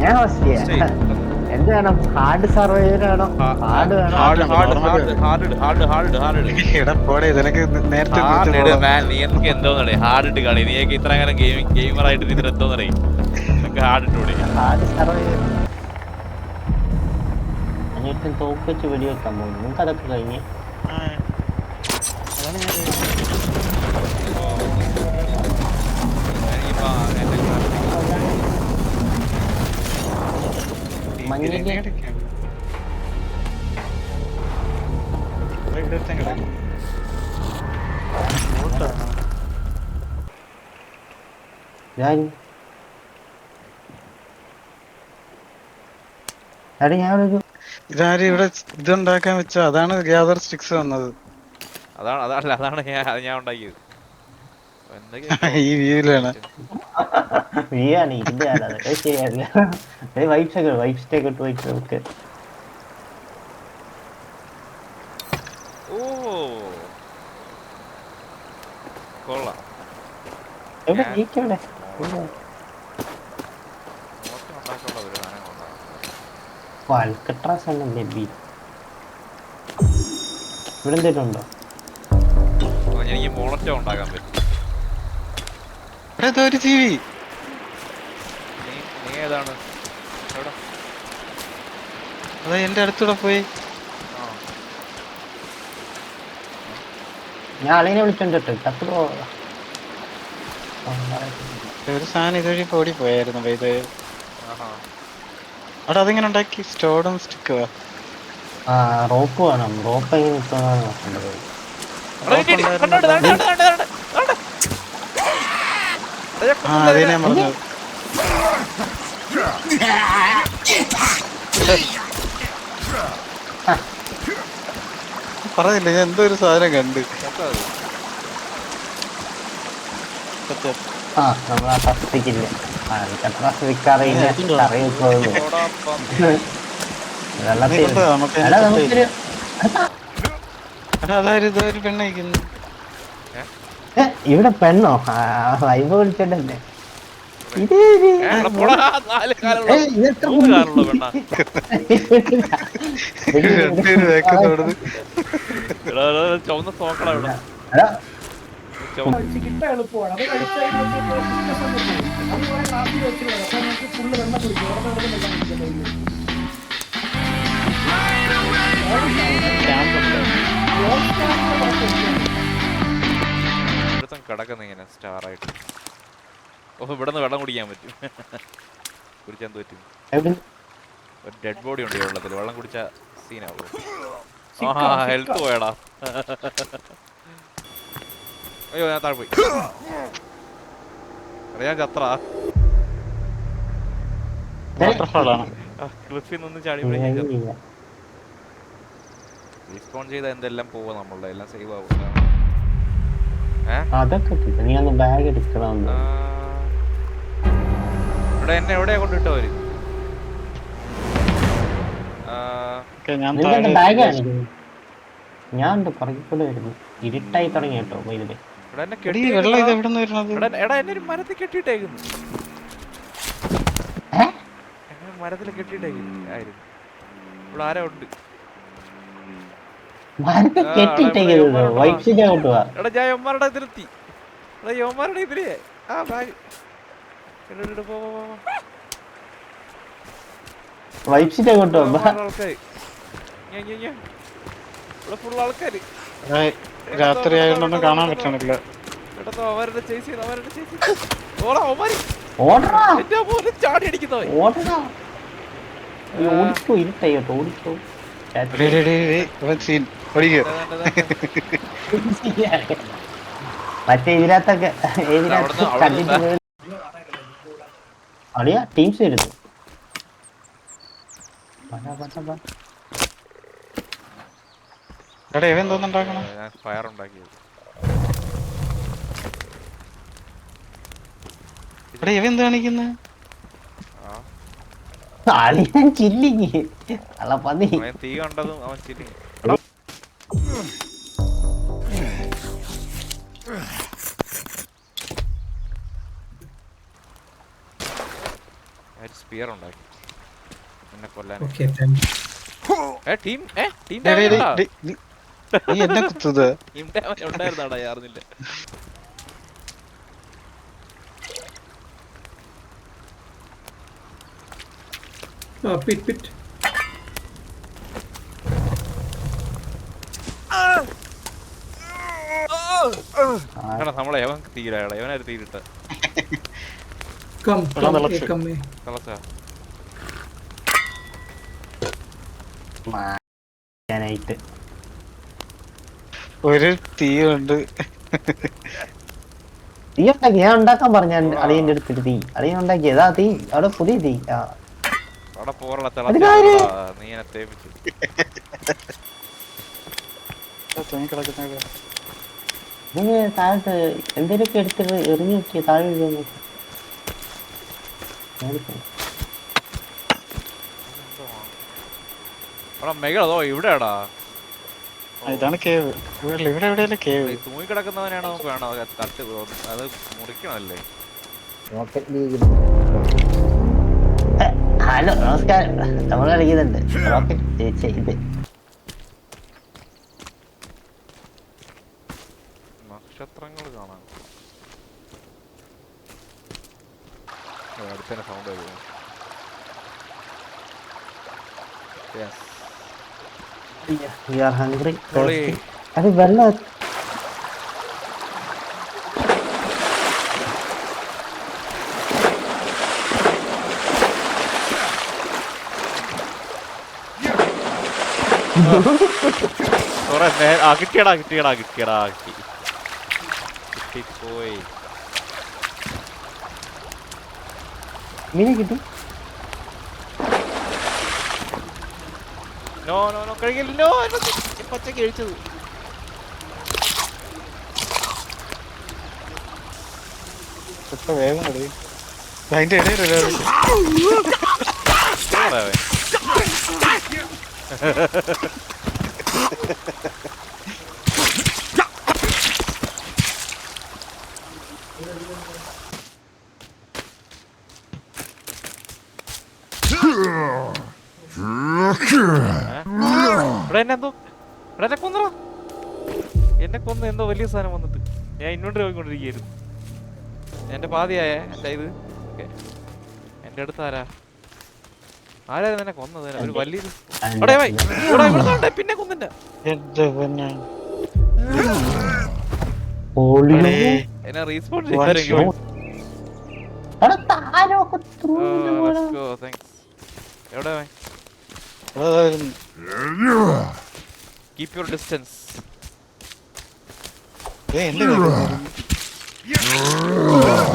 ഞാൻ ഫസ്റ്റ് എന്ത് വേണം? ഹാർഡ് സർവൈവർ ആണോ? ഹാർഡ് വേണോ? നീ എന്തോന്നേ ഹാർഡ് ഇട്ട് കളി. നീക്ക് ഇത്ര കാലം ഗെയിമറായിട്ട് ഇതിൽ എന്തോന്നറിയും. ഹാർഡ് ഇട്ടൂടെ? Hard survivor. അനിയത്തിന് തോക്ക് വെച്ച് വെടിവെക്കാൻ പോകുന്നു. നിങ്ങൾക്ക് അതൊക്കെ കഴിഞ്ഞ് ഇതാരും ഇവിടെ ഇതുണ്ടാക്കാൻ വെച്ചോ? അതാണ് ഗ്യാദർ സ്റ്റിക്സ് വന്നത്. അതാണ് ഞാൻ ഉണ്ടാക്കിയത്. ഈ വ്യൂലാണ് ഇതിന്റെ ശരിയാവില്ല. വൈപ്സ്റ്റൊക്കെ ഇട്ട് വയ്ക്കും നമുക്ക്. എവിടെ ജയിക്കവിടെ? അൽക്കട്രാസ് ആണല്ലേ ബി. ഇവിടെ എന്തെങ്കിലും ഉണ്ടോ? എനിക്ക് മോണറ്റോ ഉണ്ടാക്കാൻ പറ്റും. ഒരു ജീവി. നീ ഏതാണ്? അതാ എന്റെ അടുത്തൂടെ പോയി. ഞാൻ അളിനെ വിളിച്ചോണ്ടിട്ട് ഒരു സാധനം ഇതുവഴി ഓടി പോയായിരുന്നു. ഇത് അവിടെ അതിങ്ങനെ ഉണ്ടാക്കി സ്റ്റോഡും സ്റ്റിക്ക്. റോപ്പ് വേണം. റോപ്പ് എങ്ങനെ കിട്ടുമെന്നാണ് നോക്കേണ്ടത്. അതിനെ പറഞ്ഞു പറഞ്ഞില്ല. ഞാൻ എന്തോ ഒരു സാധനം കണ്ട്. നമ്മളാ ഫസ്റ്റിക്കില്ല അൽക്കട്രാസ് വിൽക്കാറില്ല. കറി വെക്കുന്നു ഇതൊരു പെണ്ണയിക്കുന്നു. ഇവിടെ പെണ്ണോ? വൈബ് വിളിച്ചിട്ടല്ലേ? ചുവന്ന സോക്കള ഇവിടെ. കിടക്കുന്ന ഇങ്ങനെ സ്റ്റാർ ആയിട്ട്. ഇവിടെ നിന്ന് വെള്ളം കുടിക്കാൻ പറ്റും. കുടിച്ചാൻ പറ്റും. ഒരു ഡെഡ് ബോഡി ഉണ്ട് വെള്ളത്തിൽ. വെള്ളം കുടിച്ച സീനാവോ? ഹെൽത്ത് പോയടാ. അയ്യോ ഞാൻ താഴെ പോയി. അറിയാൻ ചത്ര ക്ലിഫിൽ നിന്ന് ചാടി റീസ്പോൺ ചെയ്ത എന്തെല്ലാം പോവാ. നമ്മളുടെ എല്ലാം സേവ് ആവും. ഇവിടെ എന്നെ എവിടെയാ കൊണ്ടിട്ടവര്? ഞാൻ പുറകിക്കൂടെ വരുന്നു. ഇരുട്ടായി തുടങ്ങി കേട്ടോ. മരത്തിൽ കെട്ടിട്ടേക്കുന്നു. മരത്തിൽ കെട്ടിട്ടേക്കുന്നു ആയിരുന്നു. ഇവിടെ ആരോ ഉണ്ട്. എടാ ഞാൻ യവന്മാരുടെ ഇതിലെത്തി. എടാ യവന്മാരുടെ ഇതിലേ ബാഗ് ഫുൾ ആൾക്കാര്. രാത്രി ആയതുകൊണ്ടൊന്നും കാണാൻ പറ്റണില്ല. ചാടി അടിക്കുന്നവൻ. മറ്റേ ഇതിനകത്തൊക്കെ അളിയാ ടീംസ് വരുന്നു. ഫയർ ഉണ്ടാക്കിയത്. എന്ത് കാണിക്കുന്ന ചില്ലിങ് അല്ല പന്നി. തീ കണ്ടതും അവൻ ചില്ലിങ്. സ്പിയർ ഉണ്ടാക്കി എന്നെ കൊല്ലാൻ. ടീം നീ എന്നെ കുത്തത് ഉണ്ടായിരുന്നാടാ യാർന്നില്ല. നമ്മളെ എവൻ തീരാടാ, എവനാര് തീരിട്ട ഒരു തീ ഉണ്ട്. തീ ഉണ്ടാക്കി ഞാൻ ഉണ്ടാക്കാൻ പറഞ്ഞ അളിയന്റെ അടുത്തിട്ട് തീ അളിയൻ ഉണ്ടാക്കിയതാ തീ അവിടെ പുതിയ തീ. അവിടെ പോറടാ നീ എന്നെ തേപ്പിച്ചു. താഴത്ത് എന്തേലൊക്കെ എടുത്തിട്ട് എറിഞ്ഞു നോക്കിയ താഴെ വീഴുന്നു. മെഗളോ ഇവിടെയാടാ. ഇതാണ് കേവ്. ഇവിടെ എവിടെയല്ലേ കേവ്? തൂങ്ങി കിടക്കുന്നവനാണ് നമുക്ക് വേണം കട്ട് അത് മുറിക്കണല്ലേ. ഹലോ നമസ്കാരം, നമ്മൾ കളിക്കുന്നുണ്ട് റോക്കറ്റ് ഇത്. നക്ഷത്രങ്ങൾ കാണാം. അടുത്തന്നെ സൗണ്ട് വരുന്നു. You are hungry? അത് വെള്ളം കിട്ടിപ്പോയി. മീനെ കിട്ടി. നോ നോ നോ കഴിക്കില്ല. പച്ചക്ക് കഴിച്ചത്. വേഗം അതിന്റെ ഇടയിൽ എന്നെ കൊന്ന് എന്തോ വലിയ സാധനം വന്നിട്ട് ഞാൻ ഇന്നോട്ട് പോയിക്കൊണ്ടിരിക്കുകയായിരുന്നു. എന്റെ പാതിയായ എന്റെ ഇത് എന്റെ അടുത്ത് ആരായിരുന്നു എന്നെ കൊന്നത്? ഒരു വലിയൊരു പിന്നെ കൊന്നില്ല. എന്നെ റീസ്പോൺ ചെയ്യാൻ എവിടെ? Keep your distance.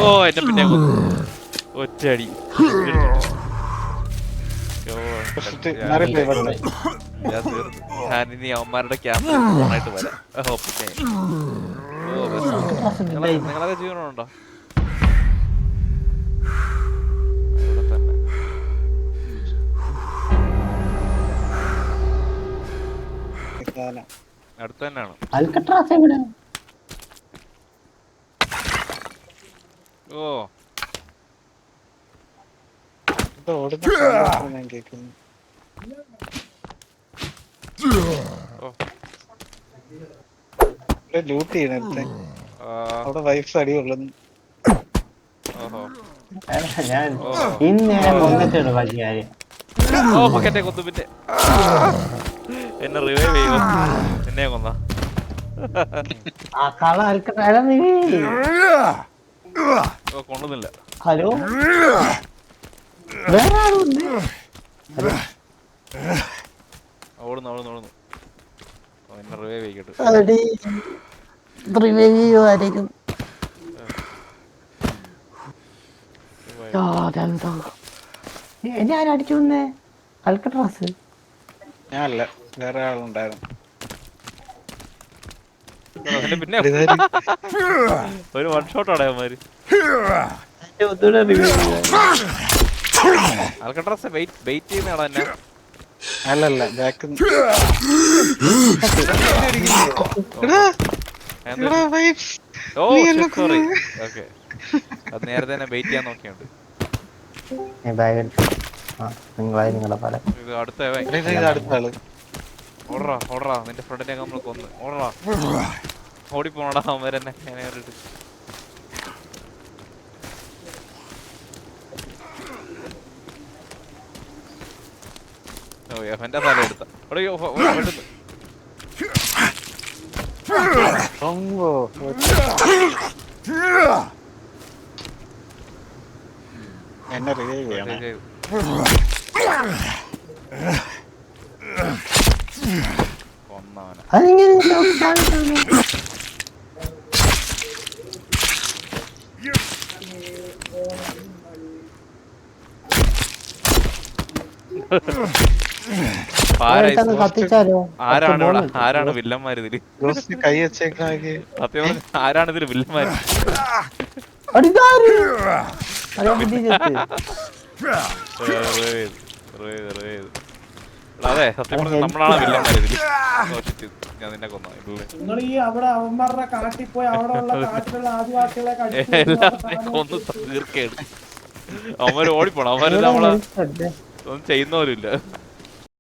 ഓ എന്നെ പിന്നെ ഒറ്റയടി. ഞാനിനി അവന്മാരുടെ ക്യാമ്പിൽ വരാം. പിന്നെ നിങ്ങളൊക്കെ ജീവനുണ്ടോ? ഇവിടെ തന്നെ അടുത്ത് തന്നെയാണ്. ഓ ലൂട്ട് ചെയ്യണ അവിടെ വൈഫ് അടി കൊള്ളുന്നു. ഞാൻ ഇന്നേരം കൊന്നിട്ടുണ്ട് ബാക്കി കാര്യം. പിന്നെ എന്നെ റിവൈവ് ചെയ്യോ? എന്നെ കൊന്ന കൊണ്ടുന്നില്ല. ഹലോ വേറെ ആളുണ്ട്. ഓടുന്നു ഓടുന്നു ഓടുന്നു. എന്നെ റിവൈവ് ചെയ്യട്ടെ. എന്നെ ആരടിച്ചു വന്നേ? അൽക്കട്രാസ് ഞാനല്ല, വേറെ ആളുണ്ടായിരുന്നു. പിന്നെ ഒരു വൺ ഷോട്ടാണ് അവന്മാര്. അൽക്കട്രാസ് വെയിറ്റ് ചെയ്യുന്നതാണോ എന്നെ? അല്ലല്ല, ബാക്ക് ഓ സോറി. ഓക്കെ, അത് നേരത്തെ തന്നെ വെയിറ്റ് ചെയ്യാൻ നോക്കിയുണ്ട്. ബാഗ് എടുത്തു. ആ നിങ്ങളായി നിങ്ങളുടെ പല ഇത് അടുത്ത ഇത് അടുത്ത ആള്. ഓടറാ ഓടറാ നിന്റെ ഫ്രണ്ടിനെ നമ്മൾ കൊന്ന് ഓടറാ ഓടിപ്പോണടാ അവരെന്നെ കയറിട്ട് ഓ എന്റെ തല എടുത്ത എന്നെ റിവൈവ് ചെയ്യണം. കൊന്നവനെ കത്തിച്ചാലോ? ആരാണ് വില്ലന്മാര് ഇതില് ജോസ് കൈ വെച്ചേക്കാകെ. സത്യം പറഞ്ഞ ആരാണ് ഇതില് വില്ലന്മാര് അതെ സത്യം പറഞ്ഞ നമ്മളാണ് വില്ലന്മാര് ഇതില് ഞാൻ നിന്നെ കൊന്ന നിങ്ങൾ ഈ അവിടെ അവന്മാരുടെ കാട്ടിൽ പോയി അവിടെ ഉള്ള കാട്ടിലുള്ള ആദിവാസികളെ എല്ലാവരെയും കൊന്ന് തീർക്കേണ് അവന്മാര് ഓടിപ്പോണം അവന്മാര് നമ്മളെ ഒന്നും ചെയ്യുന്നവരില്ല